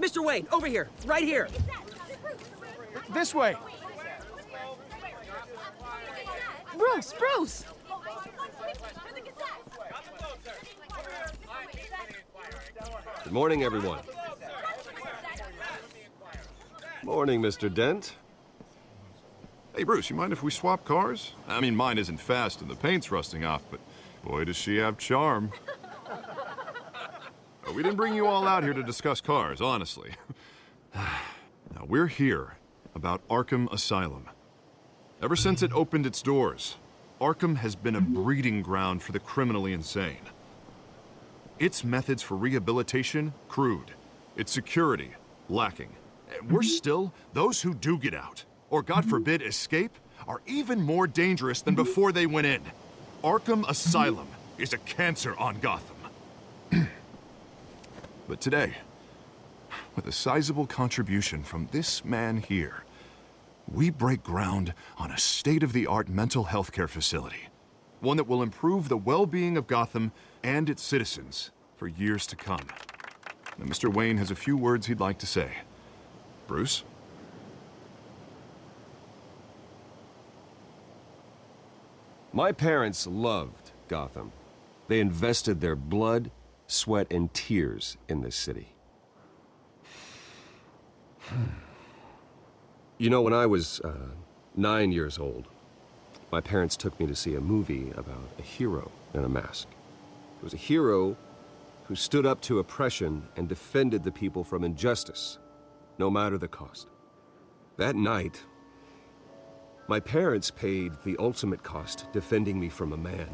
Mr. Wayne, over here, right here. This way. Bruce! Good morning, everyone. Morning, Mr. Dent. Hey, Bruce, you mind if we swap cars? I mean, mine isn't fast and the paint's rusting off, but boy, does she have charm. We didn't bring you all out here to discuss cars, honestly. Now, we're here about Arkham Asylum. Ever since it opened its doors, Arkham has been a breeding ground for the criminally insane. Its methods for rehabilitation, crude. Its security, lacking. And worse still, those who do get out, or God forbid, escape, are even more dangerous than before they went in. Arkham Asylum is a cancer on Gotham. But today, with a sizable contribution from this man here, we break ground on a state-of-the-art mental health care facility. One that will improve the well-being of Gotham and its citizens for years to come. Now, Mr. Wayne has a few words he'd like to say. Bruce? My parents loved Gotham. They invested their blood, sweat, and tears in this city. You know, when I was 9 years old, my parents took me to see a movie about a hero in a mask. It was a hero who stood up to oppression and defended the people from injustice, no matter the cost. That night, my parents paid the ultimate cost defending me from a man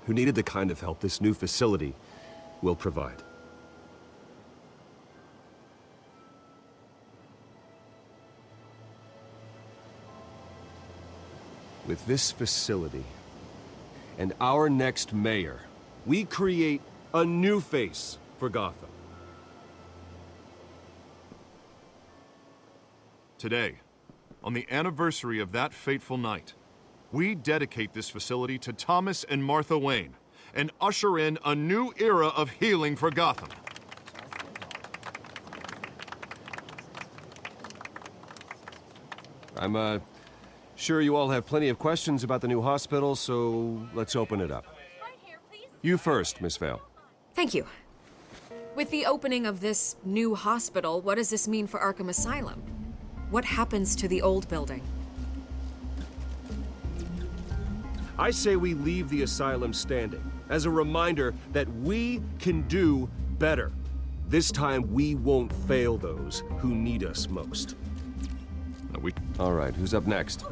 who needed the kind of help this new facility will provide. With this facility and our next mayor, we create a new face for Gotham. Today, on the anniversary of that fateful night, we dedicate this facility to Thomas and Martha Wayne and usher in a new era of healing for Gotham. I'm sure you all have plenty of questions about the new hospital, so let's open it up. You first, Miss Vale. Thank you. With the opening of this new hospital, what does this mean for Arkham Asylum? What happens to the old building? I say we leave the asylum standing as a reminder that we can do better. This time, we won't fail those who need us most. All right, who's up next?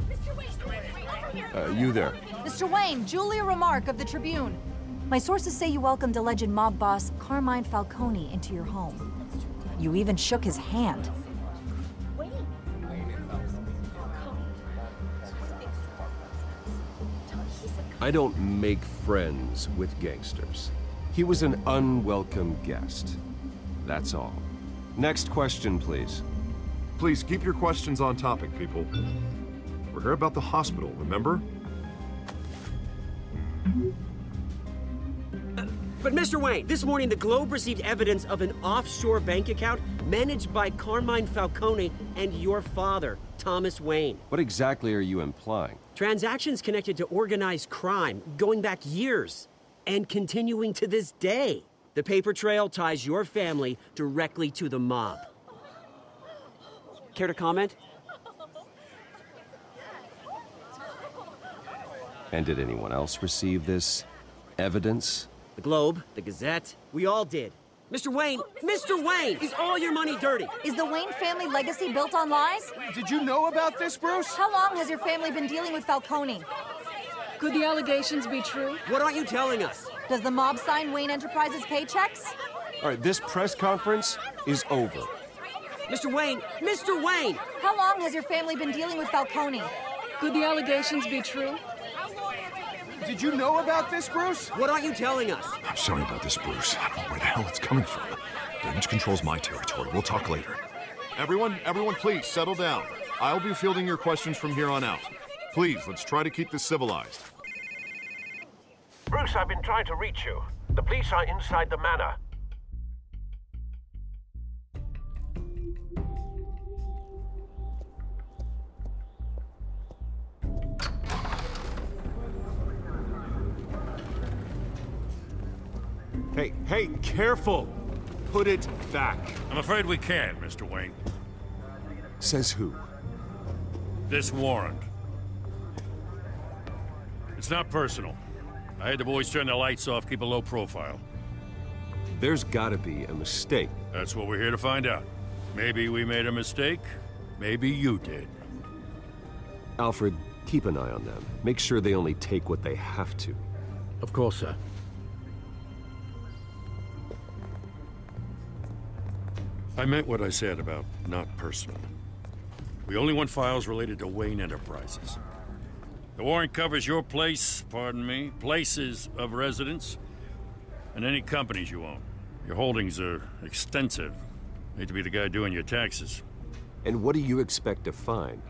You there. Mr. Wayne, Julia Remark of the Tribune. My sources say you welcomed alleged mob boss Carmine Falcone into your home. You even shook his hand. I don't make friends with gangsters. He was an unwelcome guest. That's all. Next question, please. Please keep your questions on topic, people. We're here about the hospital, remember? But Mr. Wayne, this morning the Globe received evidence of an offshore bank account managed by Carmine Falcone and your father, Thomas Wayne. What exactly are you implying? Transactions connected to organized crime going back years and continuing to this day. The paper trail ties your family directly to the mob. Care to comment? And did anyone else receive this evidence? The Globe, the Gazette, we all did. Mr. Wayne, is all your money dirty? Is the Wayne family legacy built on lies? Did you know about this, Bruce? How long has your family been dealing with Falcone? Could the allegations be true? What aren't you telling us? Does the mob sign Wayne Enterprises paychecks? All right, this press conference is over. Mr. Wayne! How long has your family been dealing with Falcone? Could the allegations be true? Did you know about this, Bruce? What aren't you telling us? I'm sorry about this, Bruce. I don't know where the hell it's coming from. Damage control's my territory. We'll talk later. Everyone, please, settle down. I'll be fielding your questions from here on out. Please, let's try to keep this civilized. Bruce, I've been trying to reach you. The police are inside the manor. Hey, careful! Put it back. I'm afraid we can't, Mr. Wayne. Says who? This warrant. It's not personal. I had the boys turn the lights off, keep a low profile. There's gotta be a mistake. That's what we're here to find out. Maybe we made a mistake. Maybe you did. Alfred, keep an eye on them. Make sure they only take what they have to. Of course, sir. I meant what I said about not personal. We only want files related to Wayne Enterprises. The warrant covers your place, pardon me, places of residence, and any companies you own. Your holdings are extensive. Hate to be the guy doing your taxes. And what do you expect to find?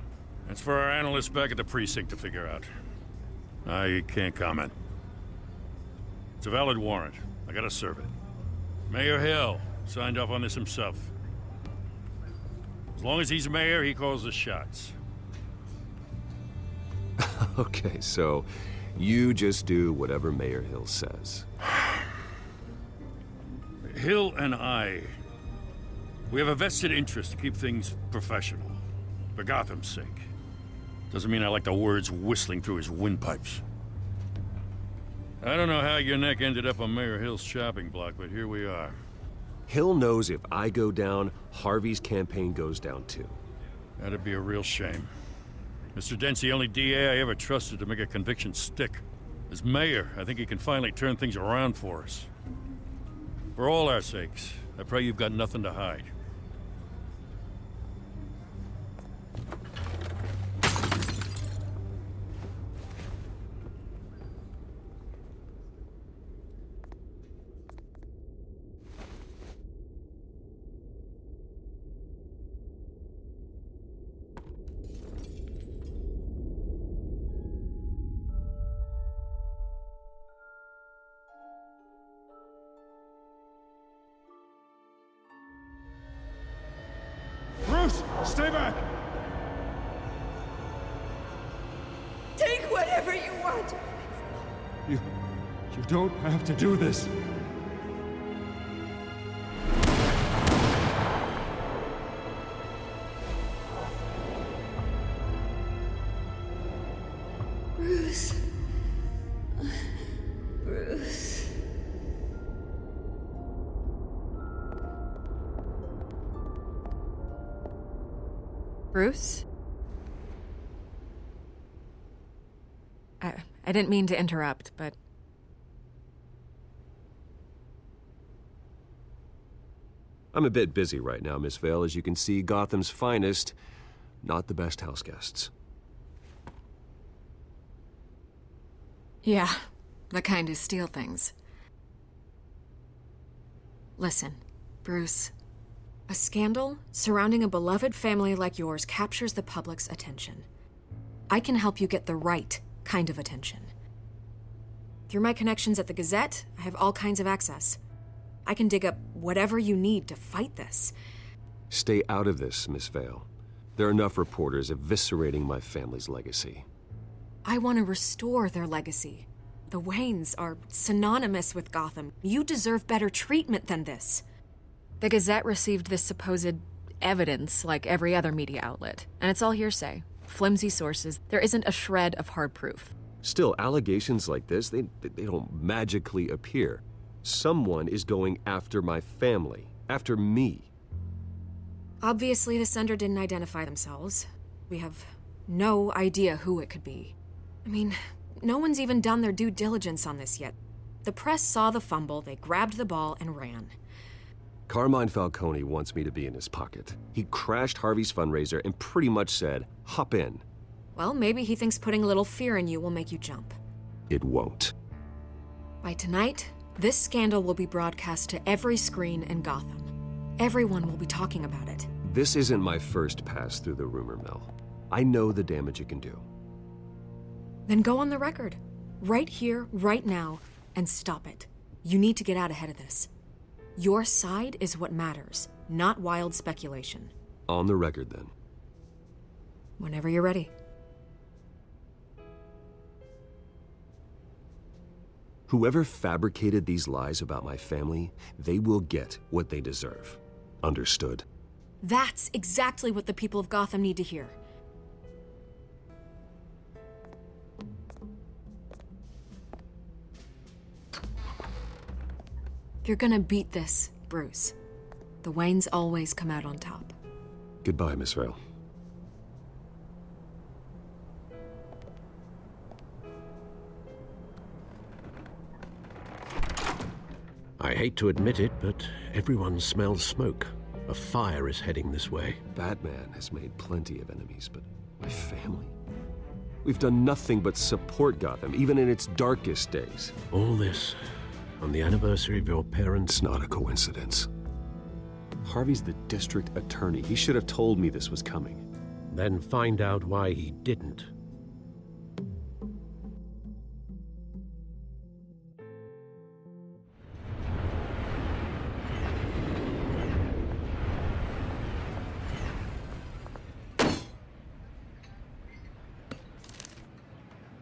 That's for our analysts back at the precinct to figure out. I can't comment. It's a valid warrant. I gotta serve it. Mayor Hill signed off on this himself. As long as he's mayor, he calls the shots. Okay, so you just do whatever Mayor Hill says. Hill and we have a vested interest to keep things professional. For Gotham's sake. Doesn't mean I like the words whistling through his windpipes. I don't know how your neck ended up on Mayor Hill's shopping block, but here we are. Hill knows if I go down, Harvey's campaign goes down too. That'd be a real shame. Mr. Dent's the only DA I ever trusted to make a conviction stick. As mayor, I think he can finally turn things around for us. For all our sakes, I pray you've got nothing to hide. Bruce, stay back! Take whatever you want. You don't have to do this. Bruce. Bruce. Bruce? I didn't mean to interrupt, but... I'm a bit busy right now, Miss Vale. As you can see, Gotham's finest, not the best house guests. Yeah, the kind who steal things. Listen, Bruce. A scandal surrounding a beloved family like yours captures the public's attention. I can help you get the right kind of attention. Through my connections at the Gazette, I have all kinds of access. I can dig up whatever you need to fight this. Stay out of this, Miss Vale. There are enough reporters eviscerating my family's legacy. I want to restore their legacy. The Waynes are synonymous with Gotham. You deserve better treatment than this. The Gazette received this supposed evidence like every other media outlet, and it's all hearsay. Flimsy sources. There isn't a shred of hard proof. Still, allegations like this, they don't magically appear. Someone is going after my family, after me. Obviously, the sender didn't identify themselves. We have no idea who it could be. I mean, no one's even done their due diligence on this yet. The press saw the fumble, they grabbed the ball and ran. Carmine Falcone wants me to be in his pocket. He crashed Harvey's fundraiser and pretty much said, hop in. Well, maybe he thinks putting a little fear in you will make you jump. It won't. By tonight, this scandal will be broadcast to every screen in Gotham. Everyone will be talking about it. This isn't my first pass through the rumor mill. I know the damage it can do. Then go on the record. Right here, right now, and stop it. You need to get out ahead of this. Your side is what matters, not wild speculation. On the record, then. Whenever you're ready. Whoever fabricated these lies about my family, they will get what they deserve. Understood? That's exactly what the people of Gotham need to hear. You're gonna beat this, Bruce. The Waynes always come out on top. Goodbye, Miss Vale. I hate to admit it, but everyone smells smoke. A fire is heading this way. Batman has made plenty of enemies, but my family? We've done nothing but support Gotham, even in its darkest days. All this on the anniversary of your parents' It's not a coincidence. Harvey's the district attorney. He should have told me this was coming. Then find out why he didn't.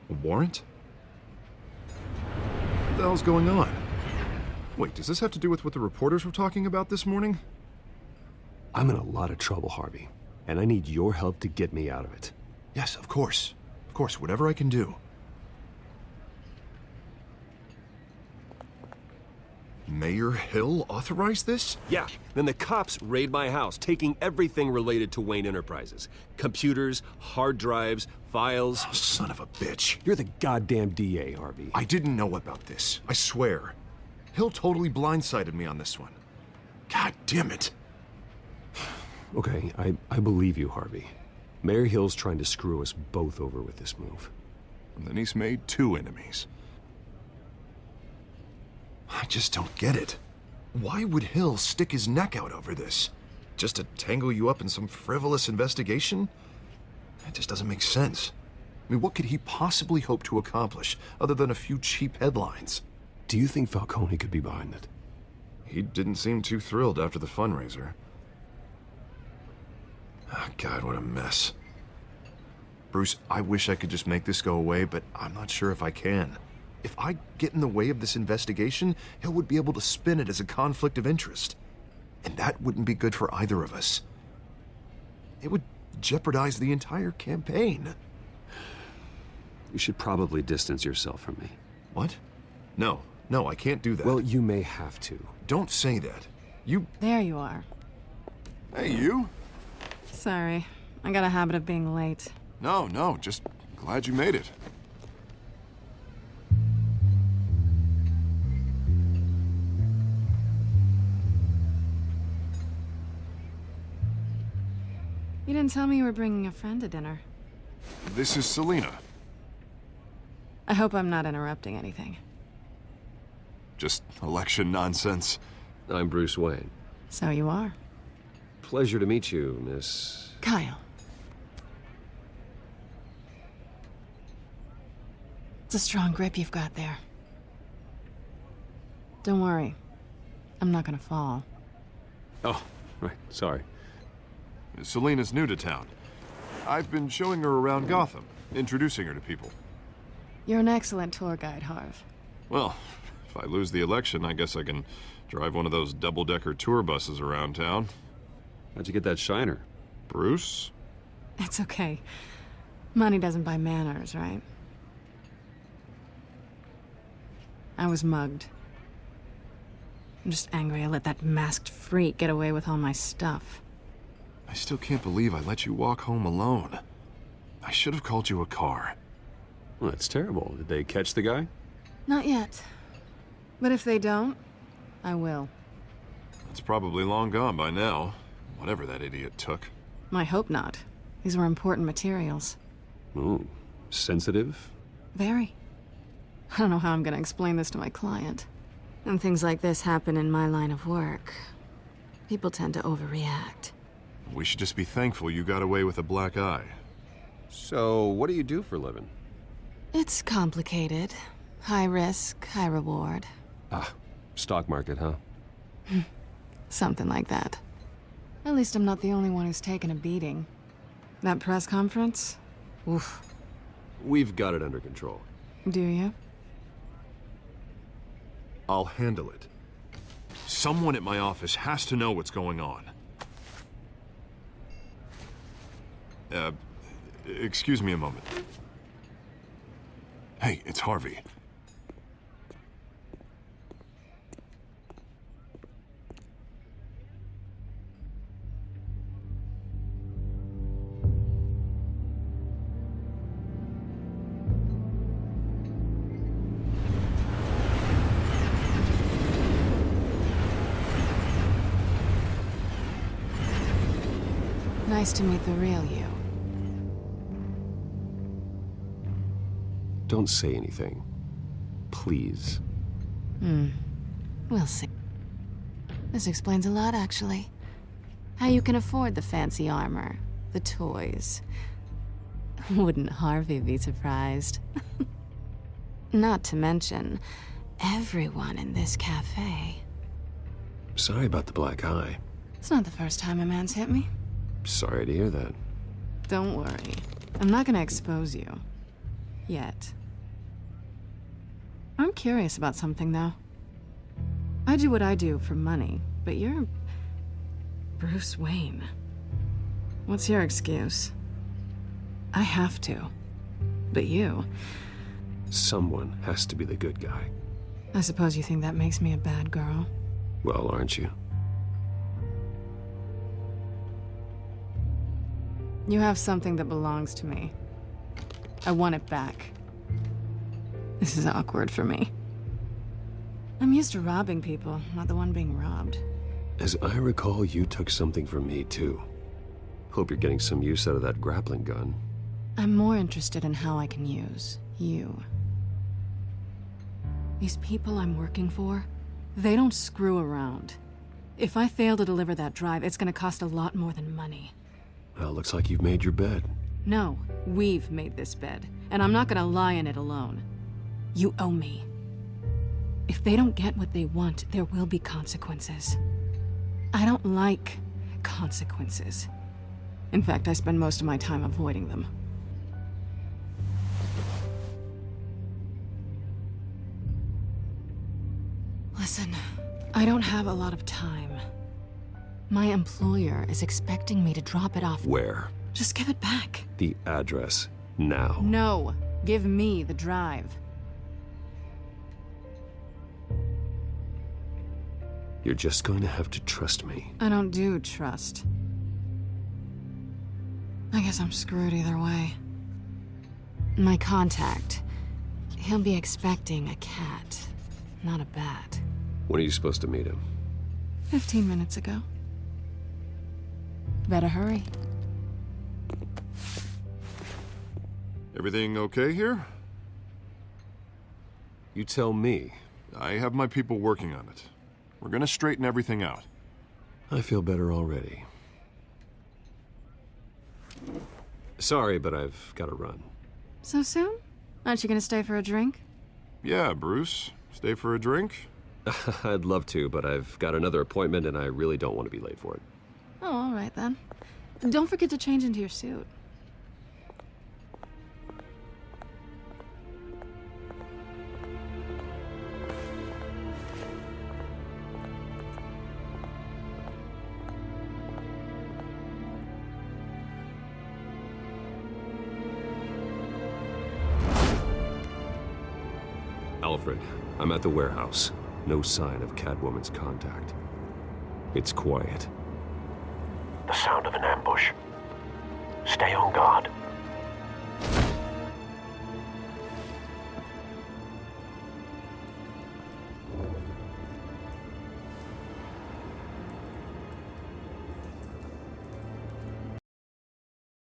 A warrant? What the hell's going on? Wait, does this have to do with what the reporters were talking about this morning? I'm in a lot of trouble, Harvey, and I need your help to get me out of it. Yes, of course. Of course, whatever I can do. Mayor Hill authorized this? Yeah, then the cops raid my house, taking everything related to Wayne Enterprises. Computers, hard drives, files. Oh, son of a bitch. You're the goddamn DA, Harvey. I didn't know about this. I swear. Hill totally blindsided me on this one. God damn it. Okay, I believe you, Harvey. Mayor Hill's trying to screw us both over with this move. And then he's made 2 enemies. I just don't get it. Why would Hill stick his neck out over this? Just to tangle you up in some frivolous investigation? It just doesn't make sense. I mean, what could he possibly hope to accomplish other than a few cheap headlines? Do you think Falcone could be behind it? He didn't seem too thrilled after the fundraiser. Oh, God, what a mess. Bruce, I wish I could just make this go away, but I'm not sure if I can. If I get in the way of this investigation, Hill would be able to spin it as a conflict of interest. And that wouldn't be good for either of us. It would jeopardize the entire campaign. You should probably distance yourself from me. What? No, I can't do that. Well, you may have to. Don't say that. You... There you are. Hey, you? Sorry. I got a habit of being late. No, just glad you made it. You didn't tell me you were bringing a friend to dinner. This is Selina. I hope I'm not interrupting anything. Just election nonsense. I'm Bruce Wayne. So you are. Pleasure to meet you, Miss... Kyle. It's a strong grip you've got there. Don't worry. I'm not gonna fall. Oh, right, sorry. Selina's new to town. I've been showing her around Gotham, introducing her to people. You're an excellent tour guide, Harv. Well, if I lose the election, I guess I can drive one of those double-decker tour buses around town. How'd you get that shiner? Bruce? It's okay. Money doesn't buy manners, right? I was mugged. I'm just angry I let that masked freak get away with all my stuff. I still can't believe I let you walk home alone. I should have called you a car. Well, that's terrible. Did they catch the guy? Not yet. But if they don't, I will. It's probably long gone by now, whatever that idiot took. I hope not. These were important materials. Ooh, sensitive? Very. I don't know how I'm gonna explain this to my client. And things like this happen in my line of work. People tend to overreact. We should just be thankful you got away with a black eye. So, what do you do for a living? It's complicated. High risk, high reward. Ah, Stock market, huh? Something like that. At least I'm not the only one who's taken a beating. That press conference? Oof. We've got it under control. Do you? I'll handle it. Someone at my office has to know what's going on. Excuse me a moment. Hey, it's Harvey. Nice to meet the real you. Don't say anything. Please. We'll see. This explains a lot, actually. How you can afford the fancy armor, the toys. Wouldn't Harvey be surprised? Not to mention, everyone in this cafe. Sorry about the black eye. It's not the first time a man's hit me. Sorry to hear that. Don't worry. I'm not gonna expose you. Yet. I'm curious about something, though. I do what I do for money, but you're Bruce Wayne. What's your excuse? I have to. But you... Someone has to be the good guy. I suppose you think that makes me a bad girl? Well, aren't you? You have something that belongs to me. I want it back. This is awkward for me. I'm used to robbing people, not the one being robbed. As I recall, you took something from me, too. Hope you're getting some use out of that grappling gun. I'm more interested in how I can use you. These people I'm working for, they don't screw around. If I fail to deliver that drive, it's gonna cost a lot more than money. Well, looks like you've made your bed. No, we've made this bed, and I'm not gonna lie in it alone. You owe me. If they don't get what they want, there will be consequences. I don't like consequences. In fact, I spend most of my time avoiding them. Listen, I don't have a lot of time. My employer is expecting me to drop it off. Where? Just give it back. The address, now. No, give me the drive. You're just going to have to trust me. I don't do trust. I guess I'm screwed either way. My contact, he'll be expecting a cat, not a bat. When are you supposed to meet him? 15 minutes ago. Better hurry. Everything okay here? You tell me. I have my people working on it. We're gonna straighten everything out. I feel better already. Sorry, but I've got to run. So soon? Aren't you gonna stay for a drink? Yeah, Bruce. Stay for a drink? I'd love to, but I've got another appointment and I really don't want to be late for it. Oh, all right then. Don't forget to change into your suit. Alfred, I'm at the warehouse. No sign of CatWoman's contact. It's quiet. The sound of an ambush. Stay on guard.